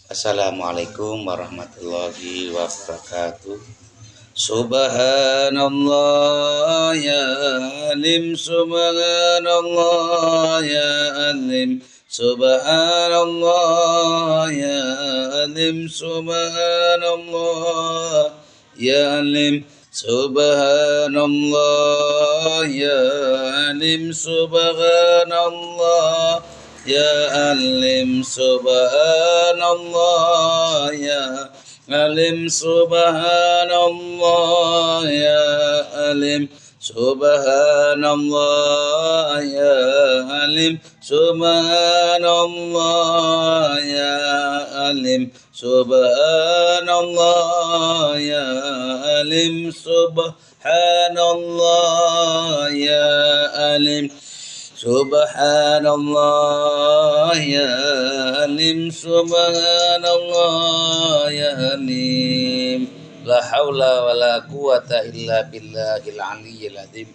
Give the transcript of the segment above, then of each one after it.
Assalamualaikum warahmatullahi wabarakatuh. Subhanallah ya alim, subhanallah ya alim, subhanallah ya alim, subhanallah ya alim, subhanallah ya alim, subhanallah ya alim, subhanallah ya alim, subhanallah ya alim, subhanallah ya alim, subhanallah ya alim, subhanallah ya alim, subhanallah ya alim, subhanallah ya alim, subhanallah ya alim. La haula wa la quwata illa billahil aliyyil azim.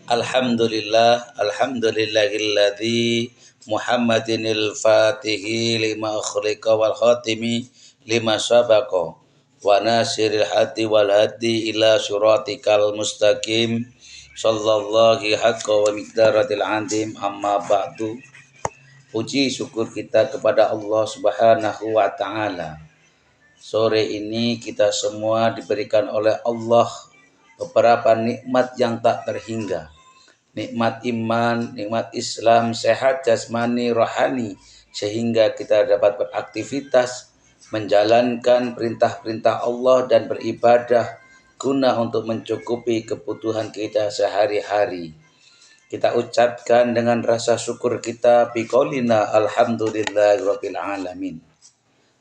Alhamdulillahilladzi Muhammadinil fatihi lima ukhliqa wal khatimi lima sabaqa wa nasiril hadi wal hadi ila suratikal mustaqim sallallahu haqqa wa miqdaratil azim. Amma ba'du. Puji syukur kita kepada Allah Subhanahu wa taala. Sore ini kita semua diberikan oleh Allah beberapa nikmat yang tak terhingga. Nikmat iman, nikmat Islam, sehat jasmani, rohani, sehingga kita dapat beraktivitas, menjalankan perintah-perintah Allah dan beribadah guna untuk mencukupi kebutuhan kita sehari-hari. Kita ucapkan dengan rasa syukur kita biqaulina alhamdulillahirabbil alamin.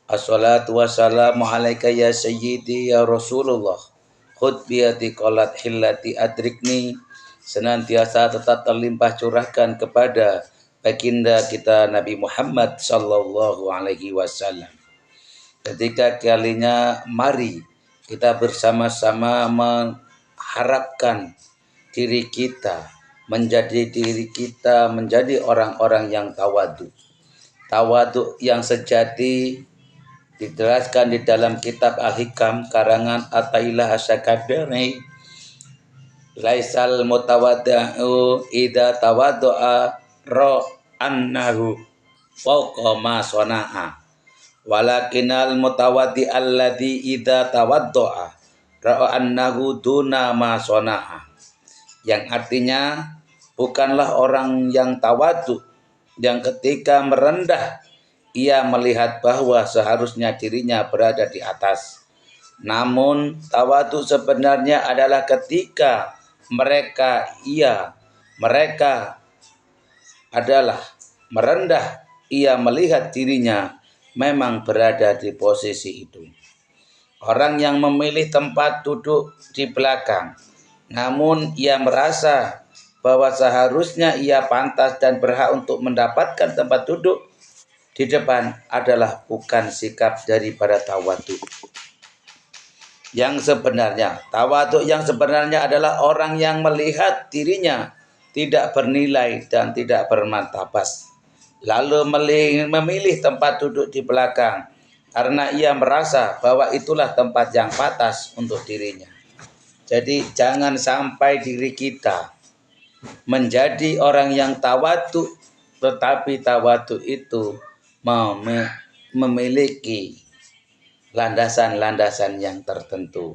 Assalatu wassalamu alaika ya sayyidi ya Rasulullah. Khud biyati qalat hillati adrikni. Senantiasa tetap terlimpah curahkan kepada baginda kita Nabi Muhammad sallallahu alaihi wasallam. Ketika kalinya mari kita bersama-sama mengharapkan diri kita menjadi orang-orang yang tawadu. Tawadu yang sejati dijelaskan di dalam kitab Al-Hikam karangan Athaillah Asy-Syakabani. Laisal mutawaddi'u idza tawaddu'a annahu fawqa ma sana'a, walakinal mutawaddi alladzi idza tawaddu'a annahu duna ma sana'a. Yang artinya, bukanlah orang yang tawadu yang ketika merendah ia melihat bahwa seharusnya dirinya berada di atas. Namun tawadu sebenarnya adalah ketika mereka adalah merendah, ia melihat dirinya memang berada di posisi itu. Orang yang memilih tempat duduk di belakang, namun ia merasa bahwa seharusnya ia pantas dan berhak untuk mendapatkan tempat duduk di depan adalah bukan sikap daripada tawadu. Yang sebenarnya, tawadu yang sebenarnya adalah orang yang melihat dirinya tidak bernilai dan tidak bermartabat, lalu memilih tempat duduk di belakang karena ia merasa bahwa itulah tempat yang pantas untuk dirinya. Jadi jangan sampai diri kita menjadi orang yang tawadu, tetapi tawadu itu memiliki landasan-landasan yang tertentu.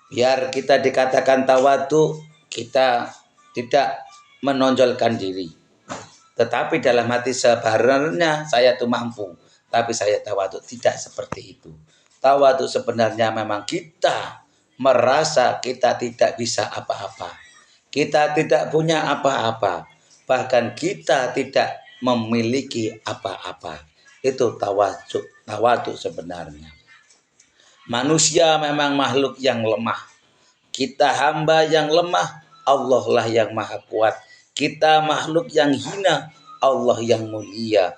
Biar kita dikatakan tawadu, kita tidak menonjolkan diri. Tetapi dalam hati sebenarnya saya tuh mampu, tapi saya tawadu. Tidak seperti itu. Tawadu sebenarnya memang kita merasa kita tidak bisa apa-apa. Kita tidak punya apa-apa. Bahkan kita tidak memiliki apa-apa. Itu tawadu sebenarnya. Manusia memang makhluk yang lemah. Kita hamba yang lemah, Allah lah yang maha kuat. Kita makhluk yang hina, Allah yang mulia.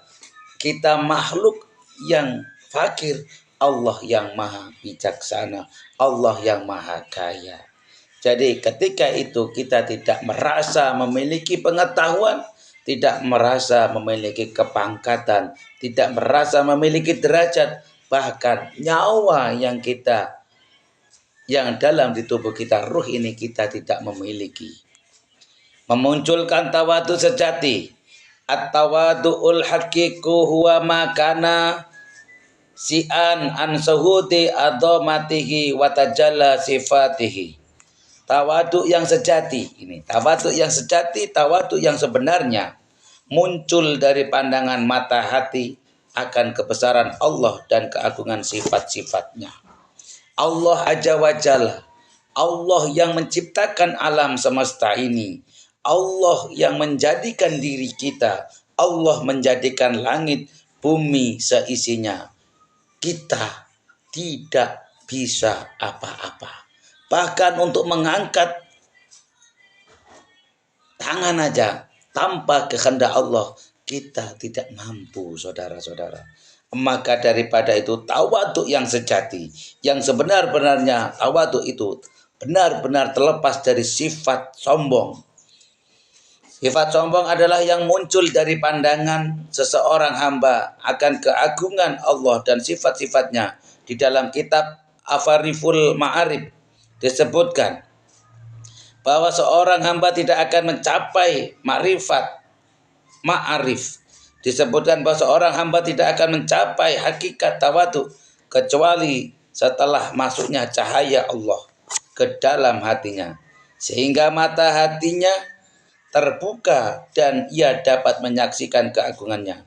Kita makhluk yang fakir, Allah yang maha bijaksana, Allah yang maha kaya. Jadi ketika itu kita tidak merasa memiliki pengetahuan, tidak merasa memiliki kepangkatan, tidak merasa memiliki derajat, bahkan nyawa yang dalam di tubuh kita, ruh ini kita tidak memiliki. Memunculkan tawadu sejati. At-tawadu'ul haqiqu huwa makana si'an an suhudi adhamatihi wa tajalla sifatihi. Tawaduk yang sejati, ini tawaduk yang sejati, tawaduk yang sebenarnya muncul dari pandangan mata hati akan kebesaran Allah dan keagungan sifat-sifatnya. Allah Azza wa Jalla, Allah yang menciptakan alam semesta ini, Allah yang menjadikan diri kita, Allah menjadikan langit, bumi seisinya. Kita tidak bisa apa-apa. Bahkan untuk mengangkat tangan aja tanpa kehendak Allah, kita tidak mampu, saudara-saudara. Maka daripada itu, tawaduk yang sejati, yang sebenar-benarnya tawaduk itu benar-benar terlepas dari sifat sombong. Sifat sombong adalah yang muncul dari pandangan seseorang hamba akan keagungan Allah dan sifat-sifatnya. Di dalam kitab Afariful Ma'arif disebutkan bahwa seorang hamba tidak akan mencapai ma'arif. Disebutkan bahwa seorang hamba tidak akan mencapai hakikat tawaduk kecuali setelah masuknya cahaya Allah ke dalam hatinya, sehingga mata hatinya terbuka dan ia dapat menyaksikan keagungannya.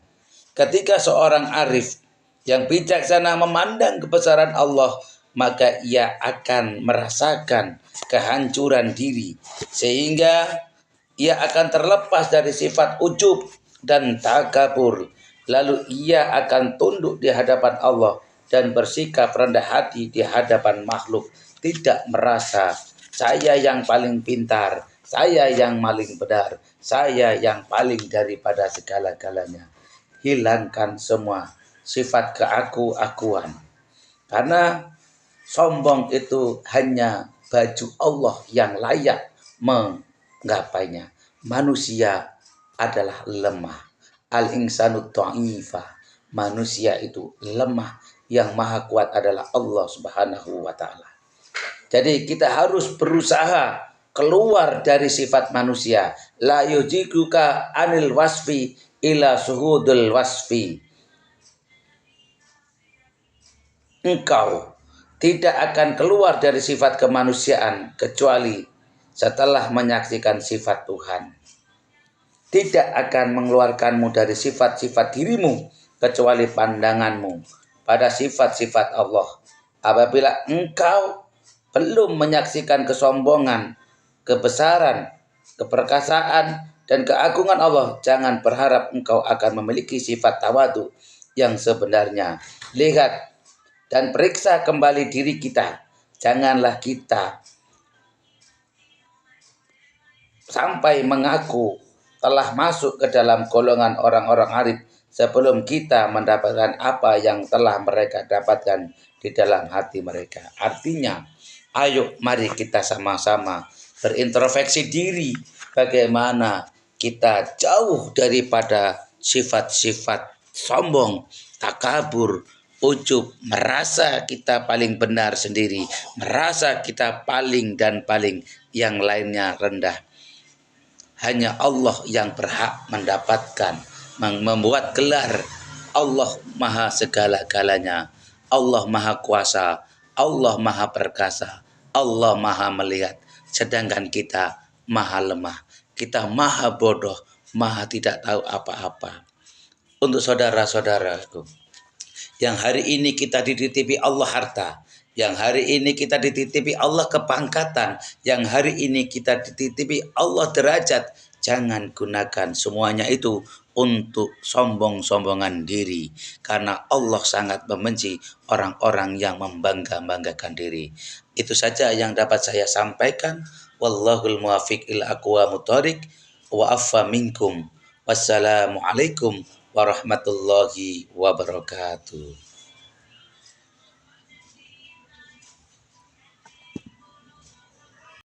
Ketika seorang arif yang bijaksana memandang kebesaran Allah, maka ia akan merasakan kehancuran diri, sehingga ia akan terlepas dari sifat ujub dan takabur. Lalu ia akan tunduk di hadapan Allah dan bersikap rendah hati di hadapan makhluk, tidak merasa saya yang paling pintar, saya yang paling benar, saya yang paling daripada segala-galanya. Hilangkan semua sifat keaku-akuan. Karena sombong itu hanya baju Allah yang layak menggapainya. Manusia adalah lemah. Al-insanu dha'ifa. Manusia itu lemah. Yang maha kuat adalah Allah Subhanahu wa ta'ala. Jadi kita harus berusaha keluar dari sifat manusia. La yujikuka anil wasfi ila suhudul wasfi. Engkau tidak akan keluar dari sifat kemanusiaan kecuali setelah menyaksikan sifat Tuhan. Tidak akan mengeluarkanmu dari sifat-sifat dirimu kecuali pandanganmu pada sifat-sifat Allah. Apabila engkau belum menyaksikan kesombongan, kebesaran, keperkasaan, dan keagungan Allah, jangan berharap engkau akan memiliki sifat tawadhu yang sebenarnya. Lihat dan periksa kembali diri kita. Janganlah kita sampai mengaku telah masuk ke dalam golongan orang-orang arif sebelum kita mendapatkan apa yang telah mereka dapatkan di dalam hati mereka. Artinya, ayo mari kita sama-sama berintrospeksi diri bagaimana kita jauh daripada sifat-sifat sombong, takabur, ujub, merasa kita paling benar sendiri, merasa kita paling dan paling, yang lainnya rendah. Hanya Allah yang berhak mendapatkan, membuat gelar Allah Maha segala-galanya, Allah Maha Kuasa, Allah Maha Perkasa, Allah Maha Melihat. Sedangkan kita maha lemah, kita maha bodoh, maha tidak tahu apa-apa. Untuk saudara-saudaraku, yang hari ini kita dititipi Allah harta, yang hari ini kita dititipi Allah kepangkatan, yang hari ini kita dititipi Allah derajat, jangan gunakan semuanya itu untuk sombong-sombongan diri. Karena Allah sangat membenci orang-orang yang membangga-banggakan diri. Itu saja yang dapat saya sampaikan. Wallahul muwaffiq ila aqwamut thoriq wa afwa minkum. Wassalamualaikum warahmatullahi wabarakatuh.